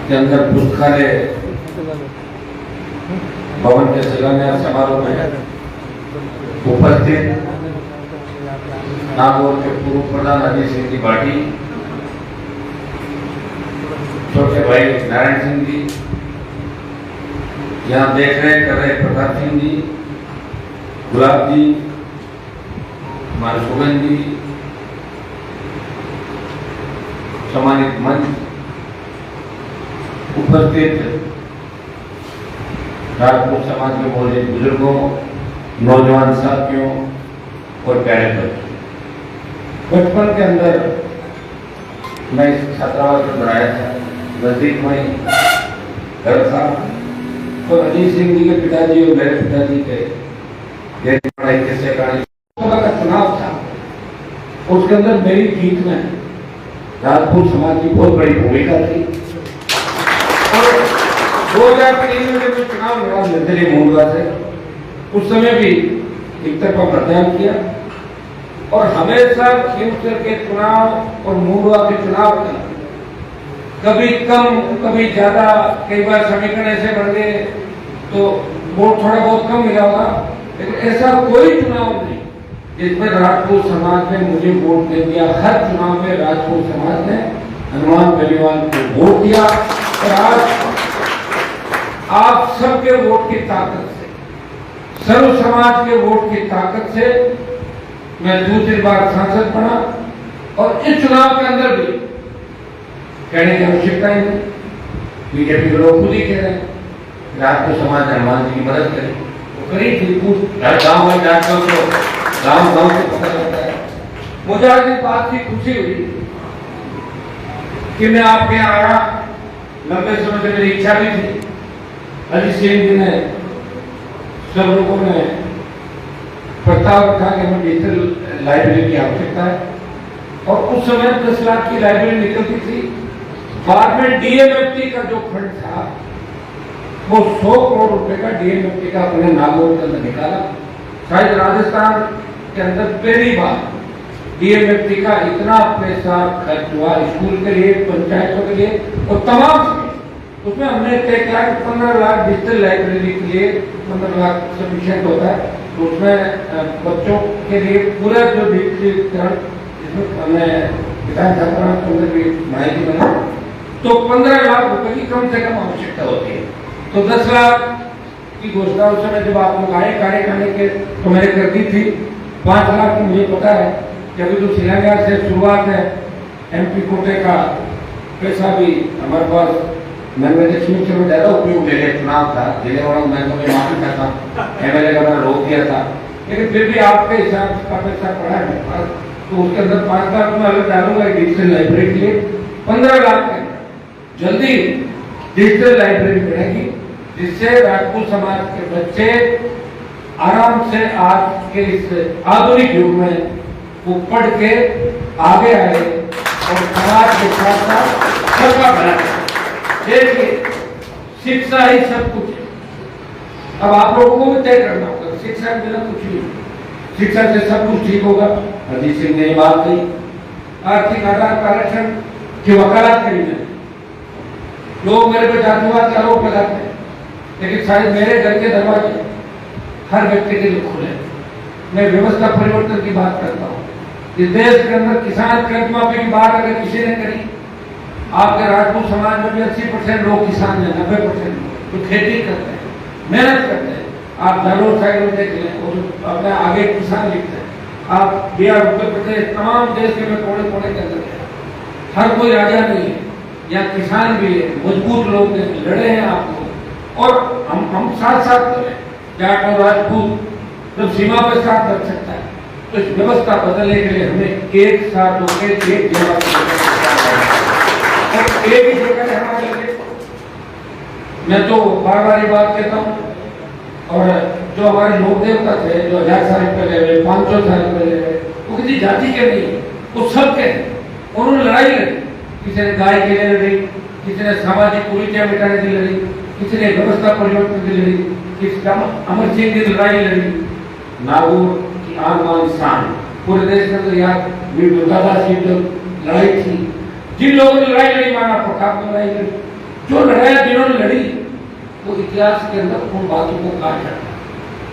के अंदर पुस्तकालय भवन के शिलान्यास समारोह में उपस्थित नागौर के पूर्व प्रधान अजय सिंह जी बाटी, छोटे भाई नारायण सिंह जी, यहाँ देख रेख कर रहे प्रताप सिंह जी, गुलाब जी, सुगन जी, सम्मानित मंच, उपस्थित राजपूत समाज के मौजूद बुजुर्गों, नौजवान साथियों और प्यारे बच्चों, बचपन के अंदर मैं इस छात्रावास में बनाया था, नजदीक में घर था, तो अजीत सिंह जी के पिताजी और मेरे पिताजी के पढ़ाई किस्से कहानी का चुनाव था। उसके अंदर मेरी जीत में राजपूत समाज की बहुत बड़ी भूमिका थी। और 2003 में जब चुनाव लड़ा निर्दलीय मोहनवा से, उस समय भी एक तरफा मतदान किया और हमेशा खीमसर के चुनाव और मोहनवा के चुनाव में कभी कम कभी ज्यादा, कई बार समीकरण ऐसे बन गए तो वोट थोड़ा बहुत कम मिला होगा, लेकिन ऐसा कोई चुनाव नहीं जिसमें राजपूत समाज ने मुझे वोट दे दिया। हर चुनाव में राजपूत समाज ने हनुमान बेनीवाल को वोट दिया और आज आप सबके वोट की ताकत से, सर्व समाज के वोट की ताकत से मैं दूसरी बार सांसद बना। और इस चुनाव के अंदर भी कहने की आवश्यकता ही नहीं, बीजेपी के लोग खुद ही कह रहे हैं राजपूत समाज हनुमान जी की मदद करें, वो करी थी। गाँव में जाकर तो गाँव से पता लगता है। मुझे आज इस बात की खुशी हुई कि मैं आपके यहाँ आया, लंबे समय से मेरी इच्छा भी थी। अजीत सिंह जी ने, सब लोगों ने प्रस्ताव रखा कि हमें डिजिटल लाइब्रेरी की आवश्यकता है और उस समय 10 लाख की लाइब्रेरी निकलती थी। बाद में डीएमएफटी का जो फंड था वो 100 करोड़ रुपए का डीएमएफटी का अपने नागौर के अंदर निकाला। शायद राजस्थान के अंदर पहली बार डीएमएफटी का इतना पैसा खर्च हुआ स्कूल के लिए, पंचायतों के लिए और तमाम। उसमें हमने तय किया कि 15 लाख डिजिटल लाइब्रेरी के लिए 15 लाख सफिशिएंट होता है, तो उसमें बच्चों के लिए पूरा जो डिजिटलीकरण, जिसमें हमने किसान छात्रा के अंदर भी माहिती बना, तो 15 लाख रुपए की कम से कम आवश्यकता होती है। तो 10 लाख की घोषणा उस समय जब आप लोग आए कार्य करने के, तो मैंने कर दी थी। 5 लाख की मुझे पता है कि अभी तो शिलान्यास से शुरुआत है, एमपी कोटे का पैसा भी हमारे पास, मैंने लक्ष्मी से ज्यादा उपयोग ले लिया। चुनाव था, जिले वालों मैं तो माफी चाहता हूँ, एमएलए का मैं रोक दिया था, लेकिन फिर भी आपके हिसाब का पैसा पड़ा है मेरे पास, तो उसके अंदर 5 लाख में अलग डालूंगा डिजिटल लाइब्रेरी के लिए। 15 लाख के जल्दी डिजिटल लाइब्रेरी बनेगी, जिससे राजपूत समाज के बच्चे आराम से आज के इस आधुनिक युग में वो पढ़ के आगे आए और समाज के साथ साथ सबका भला करें। देखिए, शिक्षा ही सब कुछ है। अब आप लोगों को भी तय करना होगा, शिक्षा के बिना कुछ नहीं, शिक्षा से सब कुछ ठीक होगा। अजीत सिंह ने बात कही, आर्थिक आधार पर आरक्षण की वकालत करी मैंने। लोग मेरे पे जातिवाद का आरोप लगाते हैं, लेकिन शायद मेरे घर के दरवाजे हर व्यक्ति के लिए खुले। मैं व्यवस्था परिवर्तन की बात करता हूँ। इस देश के अंदर किसान कर्ज माफी की बात अगर किसी ने करी, आपके राजपूत समाज में भी 80% लोग किसान हैं, 90% तो खेती करते हैं, मेहनत करते हैं। आप जालोर साइड में देख लें, और अपने आगे किसान लिखते हैं। आप बिहार, उत्तर प्रदेश, तमाम देश के में कोने कोने के अंदर है। हर कोई राजा नहीं है, यहाँ किसान भी है, मजबूत लोग हैं, लड़े हैं आप लोग, और हम साथ साथ करें। जाट और राजपूत जब सीमा पर साथ लग सकता है, तो इस व्यवस्था बदलने के लिए हमें एक साथ होकर एक जगह एक ही जगह रहना चाहिए। मैं तो बार बार ये बात कहता हूँ, और जो हमारे लोक देवता थे, जो 1000 साल पहले, 500 साल पहले, वो किसी जाति के नहीं, वो सब के। उन्होंने लड़ाई लड़ी, किसी ने गाय के लिए लड़ी, किसी ने सामाजिक कुरीतियां मिटाने की लड़ी, किसी ने व्यवस्था परिवर्तन की लड़ी, किसी अमर सिंह की लड़ाई लड़ी, नागौर की आन बान शान पूरे देश में। तो यार वीर दुर्गादास की जो लड़ाई थी, जिन लोगों ने लड़ाई लड़ी, माना प्रताप ने लड़ाई लड़ी, जो लड़ाई जिन्होंने लड़ी वो इतिहास के अंदर उन बातों को कहा जाता है।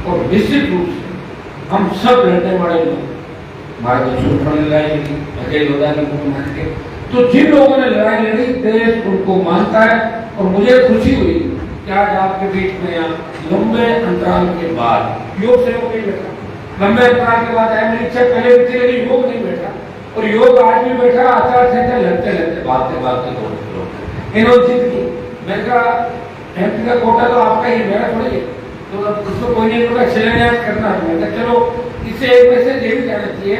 और निश्चित रूप से हम सब लड़ने वाले लोग, हमारे तो छोटे लड़ाई लड़ी अकेले होता को मान के, तो जिन लोगों ने लड़ाई लड़ी देश उनको मानता है। और मुझे खुशी हुई कि आज आपके बीच में यहाँ लंबे अंतराल के बाद योग से नहीं बैठा, लंबे अंतराल के बाद मेरी इच्छा पहले भी थी लेकिन योग नहीं बैठा, और योग आज भी बैठा। आचार संहिता लगते लगते बात इन्होंने जीत की। मैंने कहा एमपी का कोटा तो आपका ही, मेरा थोड़ी, तो उसको कोई नहीं होगा, शिलान्यास करना है। मैंने कहा चलो इससे एक मैसेज ये भी जाना चाहिए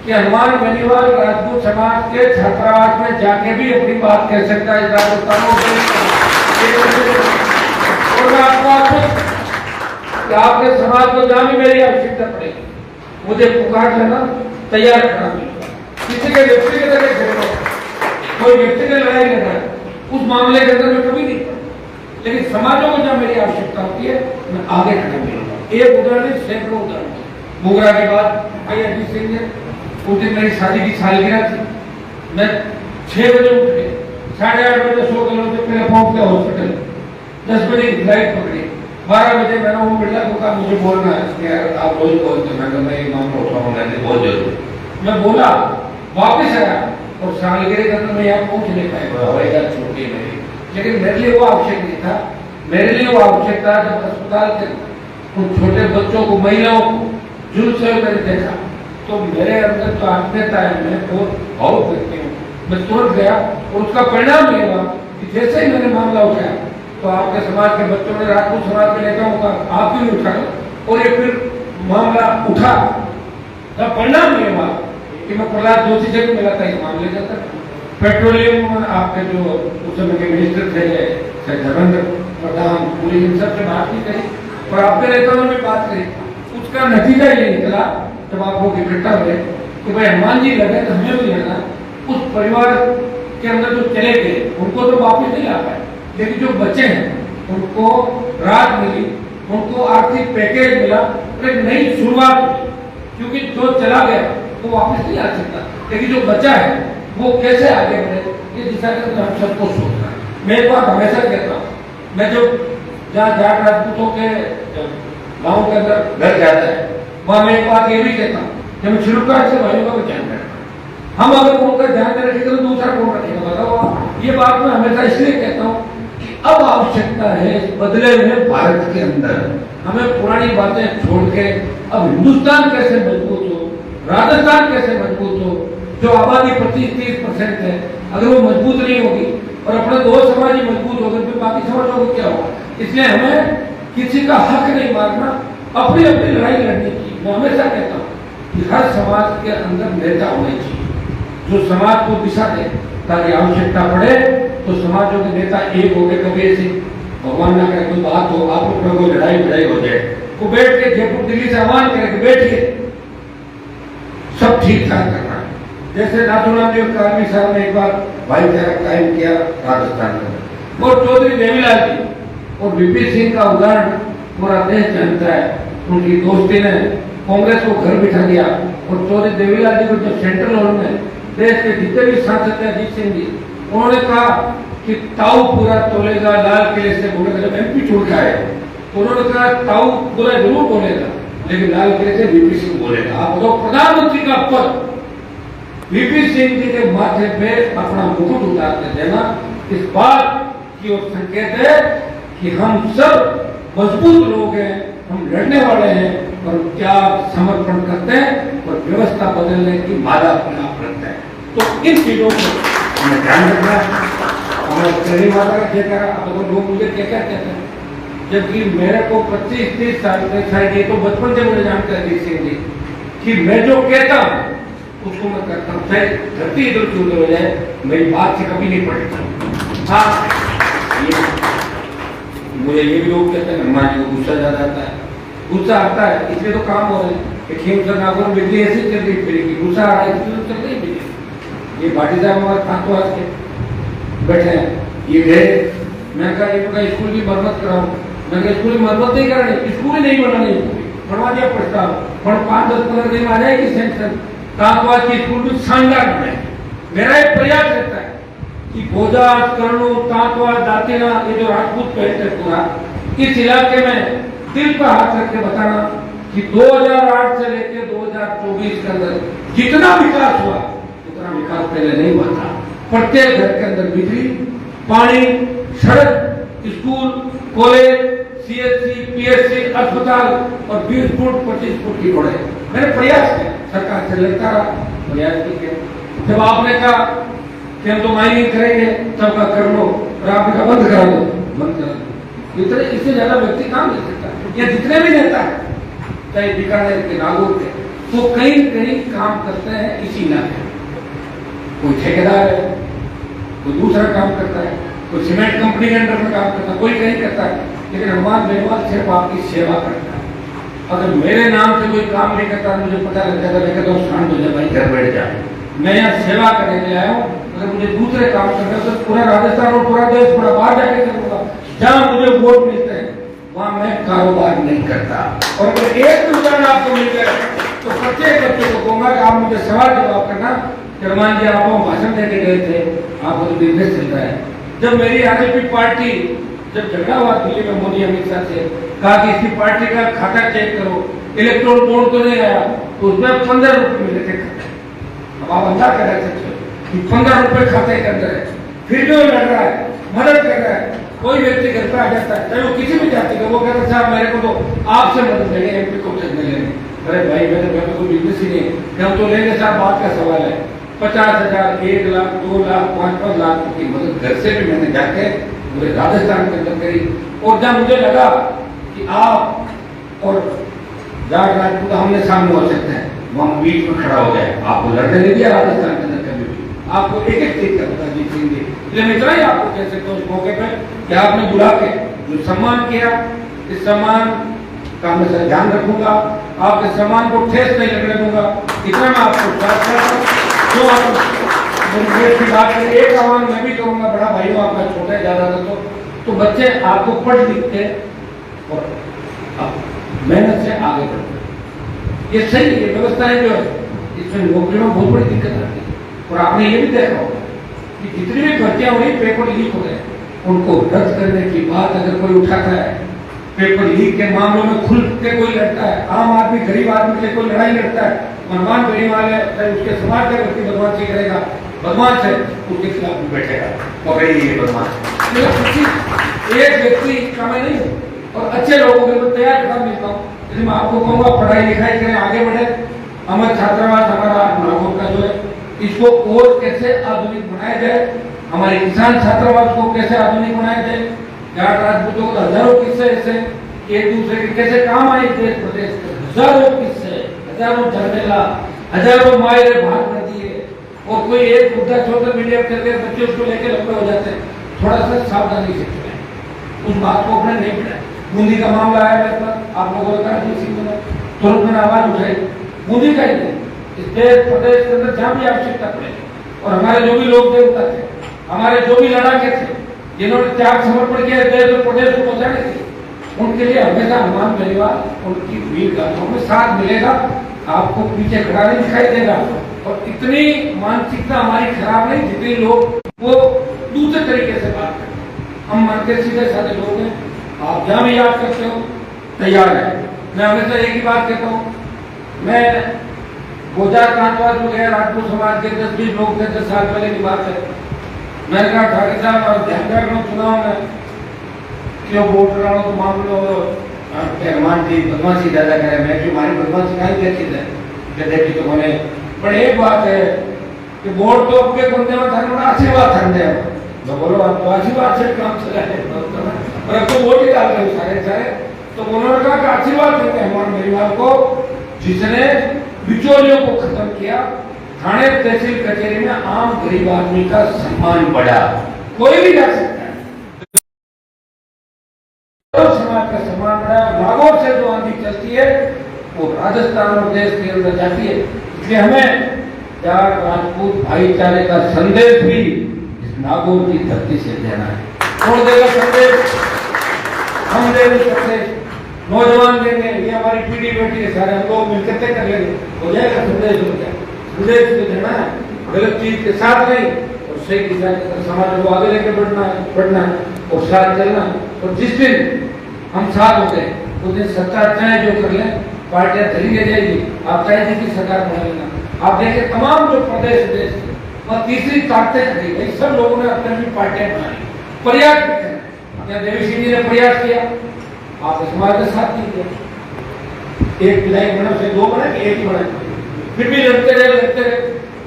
कि हनुमान बेनीवाल राजपूत समाज के छात्रावास में जाके भी अपनी बात कह सकता है। और मैं आपको आपके समाज को जहां भी मेरी आवश्यकता पड़ेगी मुझे पुकार लेना, तैयार करना मिलेगा। किसी के व्यक्तिगत कोई व्यक्तिगत लड़ाई लड़ रहा है उस मामले के अंदर मैं कभी नहीं, लेकिन समाजों को जब मेरी आवश्यकता होती है मैं आगे खड़ा मिलूंगा। एक उदाहरण, सैकड़ों उदाहरण। मोगरा के बाद भाई अजीत सिंह ने, उस दिन मेरी शादी की सालगिरह थी, मैं 6 बजे उठ के 8:30 बजे 100 किलोमीटर पहले पहुंच गया हॉस्पिटल। 10 बजे की फ्लाइट पकड़ी, 12 बजे मैंने वो बिरला को कहा मुझे बोलना है कि यार आप रोज बोलते, मैं ये मामला उठाऊँ, मैंने बहुत जरूरी, मैं बोला, वापिस आया और सालगिरह के अंदर मैं यहाँ पहुंच नहीं पाया, हवाई जहाज छूट गई मेरी। लेकिन मेरे लिए वो आवश्यक नहीं था, मेरे लिए वो आवश्यक था जब अस्पताल के उन छोटे बच्चों को, महिलाओं को जुल्म से मैंने देखा तो मेरे अंदर तो आत्मीयता है, मैं बहुत भावुक व्यक्ति हूँ, मैं तुरंत गया। और उसका परिणाम ये हुआ कि जैसे ही मैंने मामला उठाया तो आपके समाज के बच्चों ने, राजपूत समाज के नेताओं का आप भी उठाया और ये फिर मामला उठा। तो परिणाम ये हुआ कि मैं प्रहलाद जोशी से भी मिला था इस मामले के अंदर। पेट्रोलियम आपके जो उस समय के मिनिस्टर थे धर्मेंद्र प्रधान, पूरी इन सब से बात नहीं करी और आपके नेताओं ने भी बात करी। उसका नतीजा ये निकला जब आप लोग इकट्ठा हुए कि भाई हनुमान जी लगे तो हमें भी लगा। उस परिवार के अंदर जो चले गए उनको तो वापिस नहीं ला पाए, लेकिन जो बचे हैं उनको राहत मिली, उनको आर्थिक पैकेज मिला, एक नई शुरुआत हुई। क्योंकि जो चला गया वो वापस नहीं आ सकता, लेकिन जो बचा है वो कैसे आगे बढ़े ये दिशा के अंदर हम सबको सोचना है। मैं एक बात हमेशा कहता हूँ, मैं जो जहाँ जाट राजपूतों के गाँव के अंदर घर जाता है वहां मैं एक बात ये भी कहता हूँ, जब शुरुआत से भाइयों का भी ध्यान रखना, हम अगर उनका ध्यान रखेंगे तो दूसरा कौन रखेगा बताओ। ये बात मैं हमेशा इसलिए कहता हूँ कि अब आवश्यकता है बदले हुए भारत के अंदर हमें पुरानी बातें छोड़ के अब हिंदुस्तान कैसे मजबूत हो, राजस्थान कैसे मजबूत हो, जो आबादी 25-30% है, अगर वो मजबूत नहीं होगी और अपने दो समाज ही मजबूत होगा तो बाकी समाजों को क्या होगा। इसलिए हमें किसी का हक नहीं मारना, अपनी अपनी लड़ाई लड़ने की। मैं हमेशा कहता हूँ कि हर समाज के अंदर नेता होने चाहिए जो समाज को दिशा दे, ताकि आवश्यकता पड़े तो समाजों के नेता एक हो गए। कभी ऐसी भगवान ना करे कोई बात हो, आप लोग कोई लड़ाई हो जाए, वो बैठ के जयपुर दिल्ली से आह्वान करे कि बैठिए सब ठीक ठाक करना। जैसे नाथूराम देव कालवी साहब ने एक बार भाईचारा कायम किया राजस्थान में, और चौधरी देवीलाल जी और वीपी सिंह का उदाहरण पूरा देश जानता है। उनकी दोस्ती ने कांग्रेस को घर बिठा दिया और चौधरी देवीलाल जी को जब सेंट्रल हॉल में देश के जितने भी सांसद थे, अजीत सिंह जी, उन्होंने कहा कि ताऊ पूरा तोलेगा, लाल किले से बोलेगा। जब एमपी छोड़ के आए उन्होंने कहा ताऊ पूरा जरूर बोलेगा लेकिन लाल किले से वीपी सिंह बोलेगा। आप बताओ, प्रधानमंत्री का पद वीपी सिंह जी के माथे पे अपना मुकुट उतारते देना इस बात की ओर संकेत है कि हम सब मजबूत लोग हैं, हम लड़ने वाले हैं और त्याग समर्पण करते हैं और व्यवस्था बदलने की मादा अपने आप रखते हैं। तो इन चीजों को हमें ध्यान रखना है। हमें तेरी माता का क्या करा, अब तो लोग मुझे क्या क्या कहते हैं, जबकि मेरे को 25-30 साल से शायद ये तो बचपन से मुझे जानते हैं अजीत सिंह जी कि मैं जो कहता हूँ उसको मैं करता हूँ, चाहे धरती इधर की उधर हो जाए, मेरी बात से कभी नहीं पड़ता। हाँ, मुझे ये भी लोग कहते हैं हनुमान जी को गुस्सा ज्यादा आता है, गुस्सा आता है इसलिए तो काम हो रहे हैं। खेमचंद नागौर बिजली ऐसी चल रही फिरेगी, गुस्सा आ रहा है इसलिए तो चल रही बिजली। ये भाटी साहब हमारे खातो आज के बैठे हैं, ये गए, मैं कहा ये स्कूल की मरम्मत कराऊं, मैं कहा स्कूल की मरम्मत नहीं करानी, स्कूल ही नहीं बनानी, बनवा दिया प्रस्ताव, पर 5-10-15 दिन में आ जाएगी सेंक्शन। कांतवास की स्कूल भी शानदार बनाए। मेरा एक प्रयास रहता है कि भोजा, कर्णू, तांतवा, दातिना, ये जो राजपूत बेल्ट है पूरा, इस इलाके में दिल पर हाथ रख के बताना कि 2008 से लेकर 2024 के अंदर जितना विकास हुआ उतना विकास पहले नहीं हुआ था। प्रत्येक घर के अंदर बिजली, पानी, सड़क, स्कूल, कॉलेज, सीएचसी, पीएचसी, अस्पताल और 20 फुट 25 फुट की रोड है। मैंने प्रयास किया, सरकार से लगता रहा, प्रयास किया। जब आपने कहा कि हम तो माइनिंग करेंगे, तब का कर लो, और आपने कहा बंद करा दो, बंद करा दो। इतने इससे ज्यादा व्यक्ति काम नहीं सकता। ये जितने भी नेता है, चाहे बीकानेर के, नागौर के, वो कहीं कहीं काम करते हैं इसी इलाके में। कोई ठेकेदार है, कोई दूसरा काम करता है, कोई सीमेंट कंपनी के अंडर में काम करता है, कोई कहीं करता है, लेकिन हनुमान बेनीवाल सिर्फ आपकी सेवा करता है। अगर मेरे नाम से कोई काम नहीं करता, मुझे पता लग जाता, मैं कहता हूँ शांत हो जाए भाई, घर बैठ जाए, मैं यहाँ सेवा करने के लिए आया हूँ। अगर मुझे दूसरे काम करना है तो पूरा राजस्थान और पूरा देश, पूरा बाहर जाके करूंगा। जहाँ मुझे वोट मिलते हैं वहां मैं कारोबार नहीं करता। और अगर एक भी उदाहरण आपको मिल गया तो प्रत्येक बच्चे को कहूंगा कि आप मुझे सवाल जवाब करना। हनुमान जी, आप भाषण देके गए थे, आपको तो बिजनेस चल रहा है। जब मेरी आरएलपी पार्टी, जब झगड़ा हुआ दिल्ली में मोदी अमित शाह से, कहा कि इसकी पार्टी का खाता चेक करो, इलेक्ट्रोल बॉन्ड तो नहीं आया, तो उसमें 15 रुपए मिले थे खाते। अब आप अंदाज कर सकते हो कि 15 रुपए खाते के अंदर है, फिर भी वो लड़ रहा है, मदद कर रहा है। कोई व्यक्ति घर पर आ जाता है, चाहे वो किसी भी जाति का, वो कहता है साहब मेरे को तो आपसे मदद लेंगे, एमपी को मदद लेंगे। अरे भाई, मेरे घर में कोई बिजनेस ही नहीं, हम तो लेंगे साहब, बात का सवाल है। 50,000, 1 लाख, 2 लाख, 5-5 लाख की मदद घर से भी मैंने जाके पूरे राजस्थान के अंदर करी। और जब मुझे लगा कि आप और जाट राजपूत हमने सामने हो सकते हैं, वहां बीच में खड़ा हो जाए, आपको लड़ने नहीं दिया राजस्थान के अंदर कभी भी। आपको एक एक चीज का पता जीत लेंगे। इसलिए इतना ही आपको कह सकता हूँ इस मौके पर कि आपने बुला के जो सम्मान किया, इस सम्मान का मैं ध्यान रखूंगा, आपके सम्मान को ठेस नहीं लगने दूंगा। इतना मैं आपको बात करता हूँ। जो आप की बात करें, एक आह्वान मैं भी करूंगा, बड़ा भाई हो आपका, छोटा है ज्यादा तो बच्चे आपको पढ़ लिख के और मेहनत से आगे बढ़ते, ये सही है। व्यवस्थाएं जो है इसमें नौकरी में बहुत बड़ी दिक्कत आती है। और आपने ये भी देखा होगा कि जितनी भी भर्तियां हुई, पेपर लीक हो गए, उनको रद्द करने की बात अगर कोई उठाता है, पेपर लीक के मामलों में खुल के कोई लड़ता है, आम आदमी, गरीब आदमी के कोई लड़ाई लड़ता है, हनुमान बेनीवाल है, उसके समाज का व्यक्ति बदमाशी करेगा, बदमाश है, उसके खिलाफ भी बैठेगा, पकड़े ये बदमाश। एक व्यक्ति का मैं नहीं हूँ, और अच्छे लोगों के मैं तैयार खड़ा मिलता हूँ। इसलिए मैं आपको कहूँगा, पढ़ाई लिखाई करें, आगे बढ़े। अमर छात्रावास हमारा नागौर का जो है, इसको और कैसे आधुनिक बनाया जाए, हमारे किसान छात्रावास को कैसे आधुनिक बनाया जाए। जाट राजपूतों को हजारों किस्से ऐसे एक दूसरे के कैसे काम आए देश प्रदेश, हजारों किस्से, हजारों झमेला, हजारों मायरे भाग कर दिए। और कोई एक मुद्दा सोशल मीडिया पर करके बच्चे उसको लेकर लंबे हो जाते हैं। थोड़ा सा सावधानी से चलें, उस बात को अपने नहीं बढ़ाए। बूंदी का मामला आया मेरे पास, आप लोगों ने कहा तुरंत मैंने आवाज उठाई। बूंदी का ही नहीं, इस देश प्रदेश के अंदर जहाँ भी आवश्यकता पड़े, और हमारे जो भी लोग देवता थे, हमारे जो भी लड़ाके थे, जिन्होंने त्याग समर्पण किया देश और प्रदेश को बचाने के लिए, उनके लिए हमेशा हनुमान बेनीवाल उनकी वीर गाथाओं में साथ मिलेगा। आपको पीछे खड़ा नहीं दिखाई देगा। और इतनी मानसिकता हमारी खराब नहीं, जितने लोग वो दूसरे तरीके से बात करते हैं। हम मन के सीधे साधे लोग हैं। आप जहाँ भी याद करते हो तैयार है। मैं हमेशा एक ही बात कहता हूँ, मैं 2005 में गया, राजपूत समाज के 10-20 लोग थे, 10 साल पहले की बात है। मैंने कहा ठाकुर साहब, और ध्यान रखना चुनाव में क्यों वोट रहा हूँ, तो मान लो हनुमान जी बदमाशी ज्यादा करे, मैं क्यों हमारी बदमाशी का देखी है देखी तो मैंने। पर एक बात है कि वोट तो आपके बंदे में था, आशीर्वाद ठंडे तो बोलो, आप तो आशीर्वाद से काम चला है, और अब तो वोट ही डाल रहे सारे सारे। तो उन्होंने कहा कि आशीर्वाद देते हैं हनुमान बेनीवाल को, जिसने बिचौलियों को खत्म किया। थाने तहसील कचहरी में आम गरीब आदमी का सम्मान बढ़ा, कोई भी जा सकता है, तो समाज का सम्मान बढ़ा। नागौर से जो आंधी चलती है वो राजस्थान और देश के अंदर जाती है। इसलिए हमें जाट राजपूत भाईचारे का संदेश भी इस नागौर की धरती से देना है। कौन देगा संदेश? हम देंगे संदेश, नौजवान देंगे, ये हमारी पीढ़ी बैठी है, सारे हम लोग मिलकर तय कर लेंगे, हो जाएगा संदेश। हो जाए संदेश तो देना है, गलत चीज के साथ नहीं और सही दिशा के अंदर समाज को आगे लेकर बढ़ना है और साथ चलना। और जिस दिन हम साथ होते हैं उस दिन सत्ता चाहे जो कर लें, पार्टियां धरी ले जाएगी, आप चाहे जिसकी सरकार बना लेना। आप देखिए तमाम जो प्रदेश देश थे वह तीसरी ताकतें खड़ी गई, सब लोगों ने अपनी अपनी पार्टियां बनाई, प्रयास किया। अपने देवी सिंह जी ने प्रयास किया, आप समाज के साथ नहीं किया। एक विधायक बना से 2 बने, एक ही बना, फिर भी लड़ते रहे।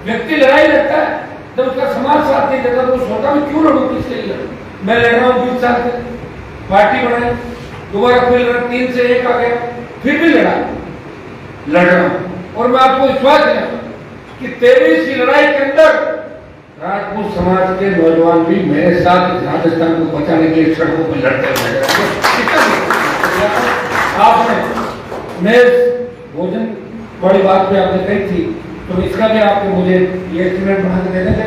व्यक्ति लड़ाई लड़ता है, जब उसका समाज साथ नहीं देता तो सोचता मैं क्यों लड़ूं, किसके लिए लड़ूं। मैं लड़ रहा हूँ 20 साल से, पार्टी बनाई, दोबारा फिर लड़ा, 3 से 1 आ गया, फिर भी लड़ रहा हूँ। और मैं आपको विश्वास दिलाता कि 23 की लड़ाई के अंदर राजपूत समाज के नौजवान भी मेरे साथ राजस्थान को बचाने के लिए सड़कों पर लड़ते हुए। आपने भोजन बड़ी बात पे आपने कही थी, तो इसका भी आपको मुझे ये एस्टिमेट बना के देने थे,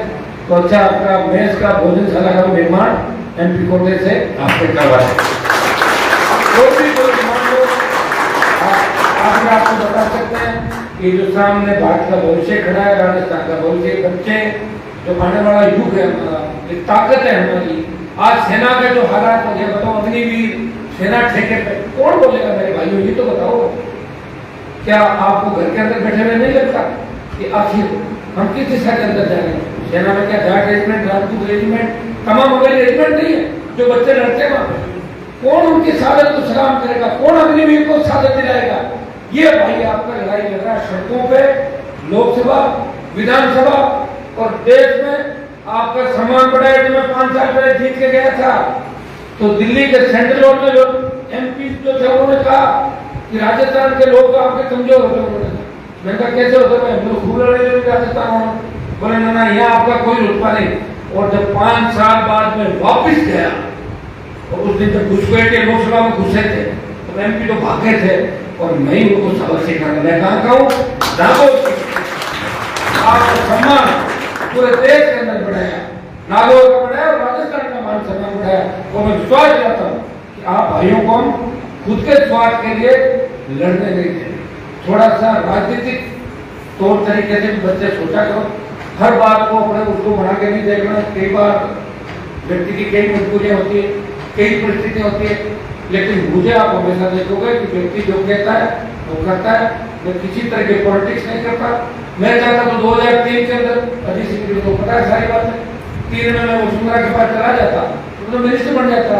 तो अच्छा आपका मेज का भोजनशाला का निर्माण MP कोटे से आपने करवाया। कोई भी कोई डिमांड हो आप आपको बता सकते हैं कि जो सामने भारत का भविष्य खड़ा है, राजस्थान का भविष्य, बच्चे जो आने वाला युग है हमारा, ये ताकत है हमारी। आज सेना के जो हालात हो गए, बताओ अग्निवीर सेना ठेके पे, कौन बोलेगा मेरे भाइयों, ये तो बताओ। क्या आपको घर के अंदर बैठे हुए नहीं लगता कि आखिर हम किस दिशा के अंदर जा रहे हैं? सेना में क्या जाट रेजिमेंट, राजपूत रेजिमेंट, तमाम वगैरह रेजिमेंट नहीं है जो बच्चे लड़ते हैं वहां पे? कौन उनकी शहादत को सलाम करेगा, कौन अग्निवीर को शहादत दिलाएगा? ये भाई आपका लड़ाई लड़ रहा है सड़कों पे, लोकसभा, विधानसभा और देश में आपका सम्मान बढ़ाया। जो मैं 5 साल पहले जीत के गया था तो दिल्ली के सेंट्रल रोड में जो MP जो थे उन्होंने कहा कि राजस्थान के लोग आपके कमजोर हो गए। मैंने कहा कैसे होता है, मैं खूब लड़े राजस्थान हूँ। बोले ना यहाँ आपका कोई रुतबा नहीं। और जब 5 साल बाद में वापिस गया और उस दिन जब घुसपैठे लोकसभा में घुसे थे तो MP तो भागे थे और मैं ही उनको सबक सिखाना। मैं कहा हूँ आपका सम्मान पूरे देश के अंदर बढ़ाया, नागौर का बढ़ाया और राजस्थान का मान सम्मान बढ़ाया। और मैं विश्वास दिलाता हूँ कि आप भाइयों को हम खुद के स्वार्थ के लिए लड़ने नहीं देंगे। थोड़ा सा राजनीतिक तौर तरीके से बच्चे सोचा करो, हर बात को अपने उसको बना के नहीं देखना। कई बार व्यक्ति की कई मजबूरियां होती है, कई परिस्थितियां होती है, लेकिन मुझे आप हमेशा देखोगे कि व्यक्ति जो कहता है वो करता है। मैं किसी तरह की पॉलिटिक्स नहीं करता। मैं चाहता तो 2003 के अंदर अजीत सिंह जी को पता है सारी बातें, 3 में मैं वसुंधरा के पास चला जाता तो मिनिस्टर बन जाता।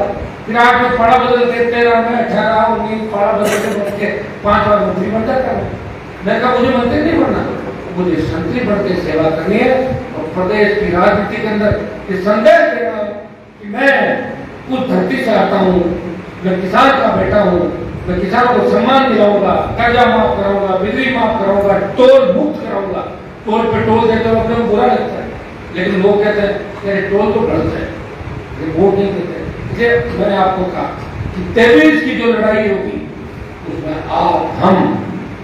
फिर 8 में पाड़ा बदल के 13 में 18 19 पाड़ा बदल के 5 बार मंत्री बन जाता है। मैं कहा मुझे मंत्री नहीं बनना, मुझे संतरी बन के सेवा करनी है और प्रदेश की राजनीति के अंदर ये संदेश देना है कि मैं उस धरती से आता हूँ, मैं किसान का बेटा हूँ, मैं किसानों को सम्मान दिलाऊंगा, कर्जा माफ कराऊंगा, बिजली माफ कराऊंगा, टोल मुक्त कराऊंगा। टोल पे टोल देते हुए अपने बुरा लगता है, लेकिन लोग कहते हैं कि टोल तो गलत है, ये वोट नहीं देते। इसलिए मैंने आपको कहा कि 23 की जो लड़ाई होगी उसमें आप, हम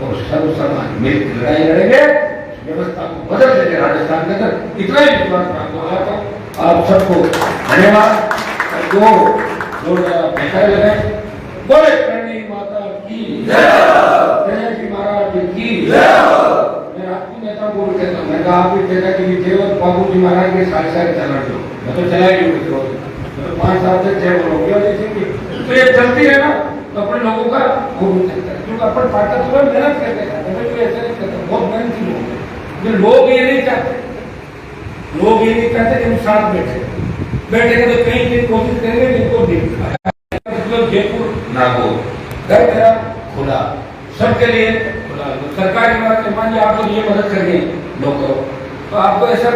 और सर्व समाज मिलकर लड़ाई लड़ेंगे, व्यवस्था को बदल देंगे राजस्थान के अंदर। इतना ही विश्वास मैं आपको आता हूँ। आप सबको धन्यवाद। जो बेहतर लगे बोले करनी माता की जय, जी महाराज की जय। मैं राजपूत नेता को कहता हूँ, मैं कहा आपके पिता की थे और बाबू जी महाराज के साथ साथ चला दो, मैं तो चला ही हूँ। तो 5 साल से 6 हो गया, तो ये चलती है ना तो अपने लोगों का खूब चलता है, क्योंकि अपन पार्टा तो मेहनत करते हैं, कोई ऐसा नहीं करता, बहुत मेहनती लोग हैं। लोग ये नहीं चाहते, लोग ये नहीं चाहते कि हम साथ बैठेंगे तो कहीं की कोशिश करेंगे इनको जयपुर नागौर घर मेरा खुला, सबके लिए खुला। सरकारी बात मान लीजिए आपको ये मदद करनी है लोगों, तो आपको ऐसा